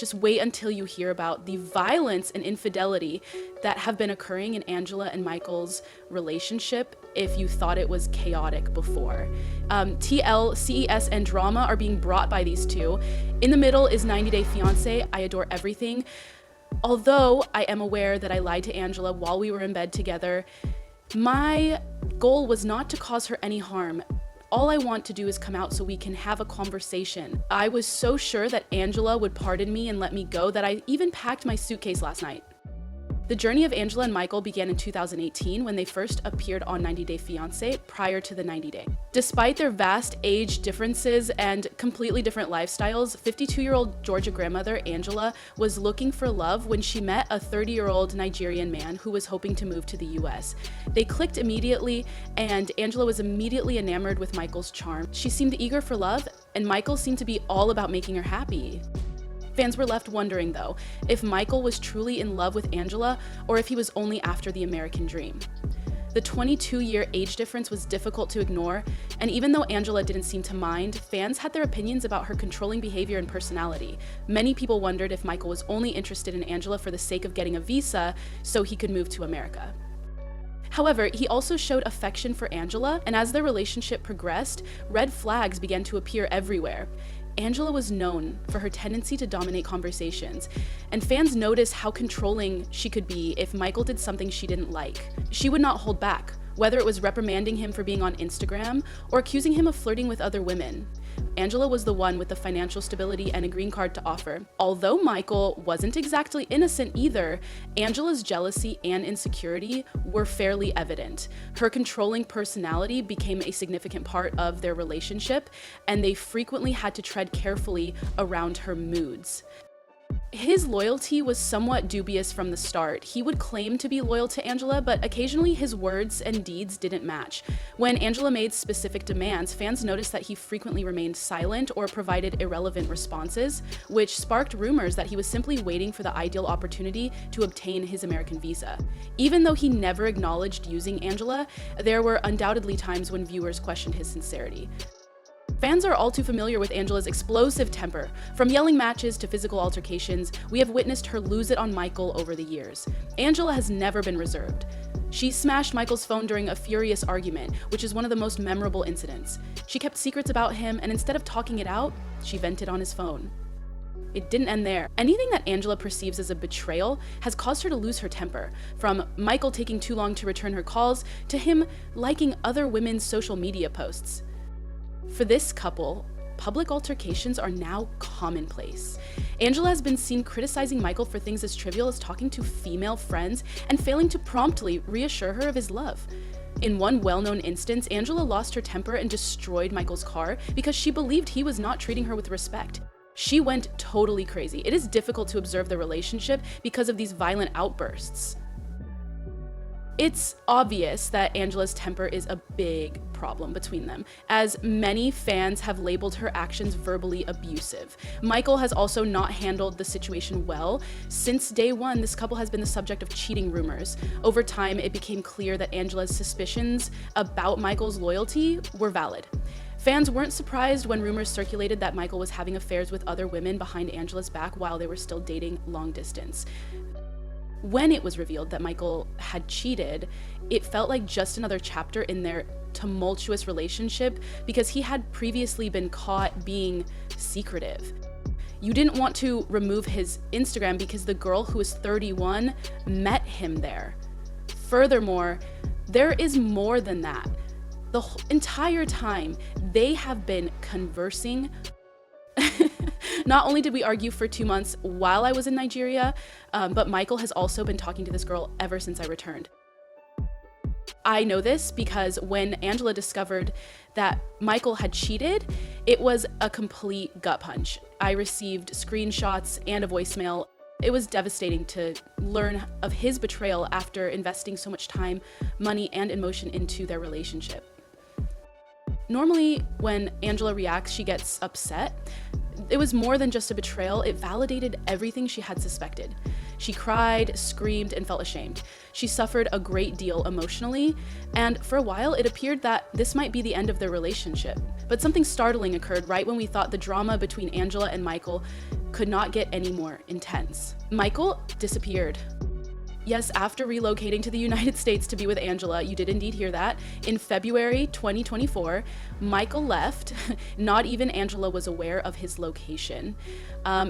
Just wait until you hear about the violence and infidelity that have been occurring in Angela and Michael's relationship if you thought it was chaotic before. TL, CES, and drama are being brought by these two. In the middle is 90 Day Fiancé. I adore everything. Although I am aware that I lied to Angela while we were in bed together, my goal was not to cause her any harm. All I want to do is come out so we can have a conversation. I was so sure that Angela would pardon me and let me go that I even packed my suitcase last night. The journey of Angela and Michael began in 2018 when they first appeared on 90 Day Fiancé prior to the 90 Day. Despite their vast age differences and completely different lifestyles, 52-year-old Georgia grandmother Angela was looking for love when she met a 30-year-old Nigerian man who was hoping to move to the US. They clicked immediately, and Angela was immediately enamored with Michael's charm. She seemed eager for love, and Michael seemed to be all about making her happy. Fans were left wondering, though, if Michael was truly in love with Angela or if he was only after the American dream. The 22-year age difference was difficult to ignore, and even though Angela didn't seem to mind, fans had their opinions about her controlling behavior and personality. Many people wondered if Michael was only interested in Angela for the sake of getting a visa so he could move to America. However, he also showed affection for Angela, and as their relationship progressed, red flags began to appear everywhere. Angela was known for her tendency to dominate conversations, and fans noticed how controlling she could be if Michael did something she didn't like. She would not hold back, whether it was reprimanding him for being on Instagram or accusing him of flirting with other women. Angela was the one with the financial stability and a green card to offer. Although Michael wasn't exactly innocent either, Angela's jealousy and insecurity were fairly evident. Her controlling personality became a significant part of their relationship, and they frequently had to tread carefully around her moods. His loyalty was somewhat dubious from the start. He would claim to be loyal to Angela, but occasionally his words and deeds didn't match. When Angela made specific demands, fans noticed that he frequently remained silent or provided irrelevant responses, which sparked rumors that he was simply waiting for the ideal opportunity to obtain his American visa. Even though he never acknowledged using Angela, there were undoubtedly times when viewers questioned his sincerity. Fans are all too familiar with Angela's explosive temper. From yelling matches to physical altercations, we have witnessed her lose it on Michael over the years. Angela has never been reserved. She smashed Michael's phone during a furious argument, which is one of the most memorable incidents. She kept secrets about him, and instead of talking it out, she vented on his phone. It didn't end there. Anything that Angela perceives as a betrayal has caused her to lose her temper, from Michael taking too long to return her calls to him liking other women's social media posts. For this couple, public altercations are now commonplace. Angela has been seen criticizing Michael for things as trivial as talking to female friends and failing to promptly reassure her of his love. In one well-known instance, Angela lost her temper and destroyed Michael's car because she believed he was not treating her with respect. She went totally crazy. It is difficult to observe the relationship because of these violent outbursts. It's obvious that Angela's temper is a big problem between them, as many fans have labeled her actions verbally abusive. Michael has also not handled the situation well. Since day one, this couple has been the subject of cheating rumors. Over time, it became clear that Angela's suspicions about Michael's loyalty were valid. Fans weren't surprised when rumors circulated that Michael was having affairs with other women behind Angela's back while they were still dating long distance. When it was revealed that Michael had cheated, it felt like just another chapter in their tumultuous relationship because he had previously been caught being secretive. You didn't want to remove his Instagram because the girl who was 31 met him there. Furthermore, there is more than that. The entire time they have been conversing. Not only did we argue for 2 months while I was in Nigeria, but Michael has also been talking to this girl ever since I returned. I know this because when Angela discovered that Michael had cheated, it was a complete gut punch. I received screenshots and a voicemail. It was devastating to learn of his betrayal after investing so much time, money, and emotion into their relationship. Normally, when Angela reacts, she gets upset. It was more than just a betrayal, it validated everything she had suspected. She cried, screamed, and felt ashamed. She suffered a great deal emotionally, and for a while it appeared that this might be the end of their relationship. But something startling occurred right when we thought the drama between Angela and Michael could not get any more intense. Michael disappeared. Yes, after relocating to the United States to be with Angela, you did indeed hear that. In February 2024, Michael left. Not even Angela was aware of his location.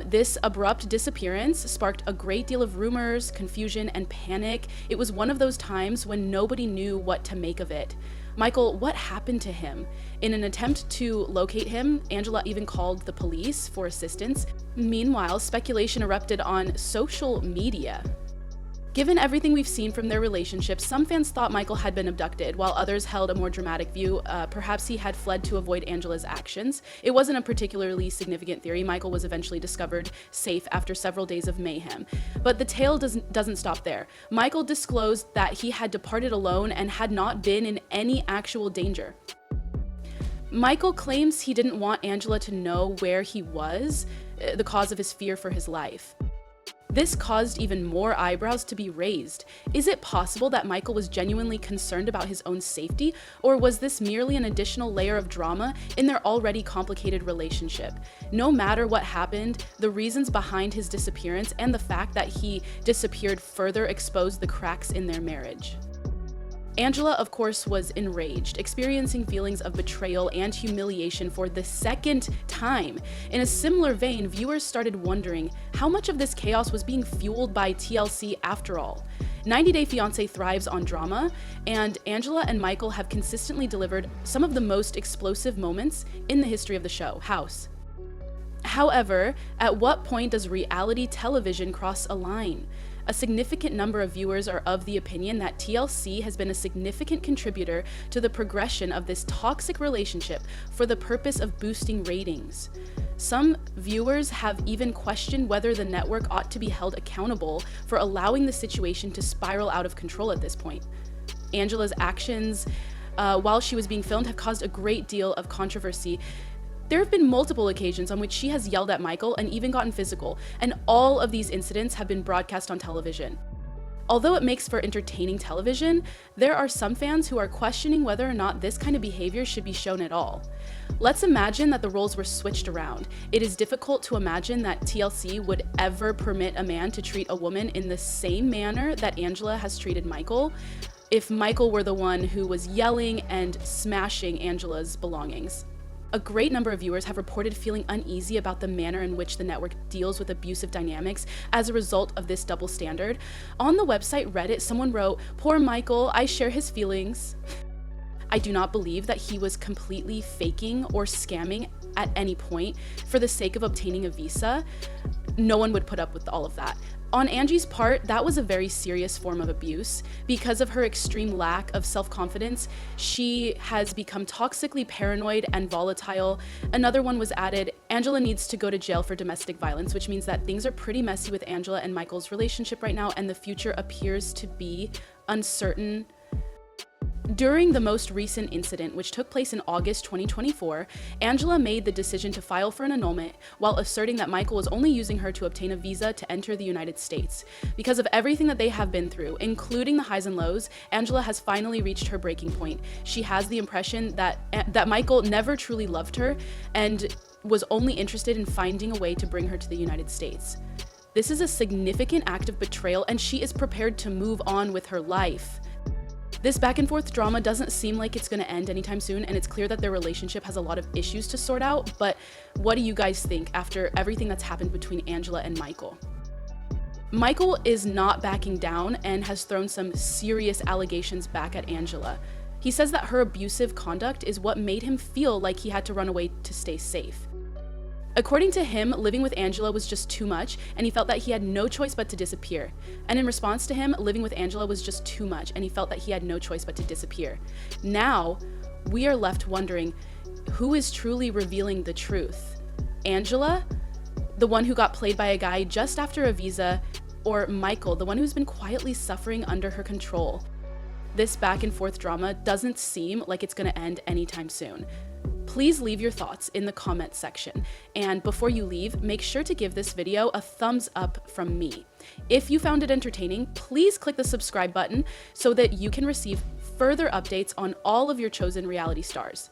This abrupt disappearance sparked a great deal of rumors, confusion, and panic. It was one of those times when nobody knew what to make of it. Michael, what happened to him? In an attempt to locate him, Angela even called the police for assistance. Meanwhile, speculation erupted on social media. Given everything we've seen from their relationship, some fans thought Michael had been abducted, while others held a more dramatic view. Perhaps he had fled to avoid Angela's actions. It wasn't a particularly significant theory. Michael was eventually discovered safe after several days of mayhem. But the tale doesn't stop there. Michael disclosed that he had departed alone and had not been in any actual danger. Michael claims he didn't want Angela to know where he was, the cause of his fear for his life. This caused even more eyebrows to be raised. Is it possible that Michael was genuinely concerned about his own safety, or was this merely an additional layer of drama in their already complicated relationship? No matter what happened, the reasons behind his disappearance and the fact that he disappeared further exposed the cracks in their marriage. Angela, of course, was enraged, experiencing feelings of betrayal and humiliation for the second time. In a similar vein, viewers started wondering how much of this chaos was being fueled by TLC after all. 90 Day Fiancé thrives on drama, and Angela and Michael have consistently delivered some of the most explosive moments in the history of the show, House. However, at what point does reality television cross a line? A significant number of viewers are of the opinion that TLC has been a significant contributor to the progression of this toxic relationship for the purpose of boosting ratings. Some viewers have even questioned whether the network ought to be held accountable for allowing the situation to spiral out of control at this point. Angela's actions while she was being filmed have caused a great deal of controversy. There have been multiple occasions on which she has yelled at Michael and even gotten physical, and all of these incidents have been broadcast on television. Although it makes for entertaining television, there are some fans who are questioning whether or not this kind of behavior should be shown at all. Let's imagine that the roles were switched around. It is difficult to imagine that TLC would ever permit a man to treat a woman in the same manner that Angela has treated Michael, if Michael were the one who was yelling and smashing Angela's belongings. A great number of viewers have reported feeling uneasy about the manner in which the network deals with abusive dynamics as a result of this double standard. On the website Reddit, someone wrote, "Poor Michael, I share his feelings." I do not believe that he was completely faking or scamming at any point for the sake of obtaining a visa. No one would put up with all of that. On Angie's part, that was a very serious form of abuse. Because of her extreme lack of self-confidence, she has become toxically paranoid and volatile. Another one was added, Angela needs to go to jail for domestic violence, which means that things are pretty messy with Angela and Michael's relationship right now, and the future appears to be uncertain. During the most recent incident, which took place in August 2024, Angela made the decision to file for an annulment while asserting that Michael was only using her to obtain a visa to enter the United States. Because of everything that they have been through, including the highs and lows, Angela has finally reached her breaking point. She has the impression that Michael never truly loved her and was only interested in finding a way to bring her to the United States. This is a significant act of betrayal, and she is prepared to move on with her life. This back and forth drama doesn't seem like it's going to end anytime soon, and it's clear that their relationship has a lot of issues to sort out, but what do you guys think after everything that's happened between Angela and Michael? Michael is not backing down and has thrown some serious allegations back at Angela. He says that her abusive conduct is what made him feel like he had to run away to stay safe. According to him, living with Angela was just too much, and he felt that he had no choice but to disappear. And in response to him, living with Angela was just too much, and he felt that he had no choice but to disappear. Now, we are left wondering, who is truly revealing the truth? Angela, the one who got played by a guy just after a visa, or Michael, the one who's been quietly suffering under her control? This back and forth drama doesn't seem like it's gonna end anytime soon. Please leave your thoughts in the comment section. And before you leave, make sure to give this video a thumbs up from me. If you found it entertaining, please click the subscribe button so that you can receive further updates on all of your chosen reality stars.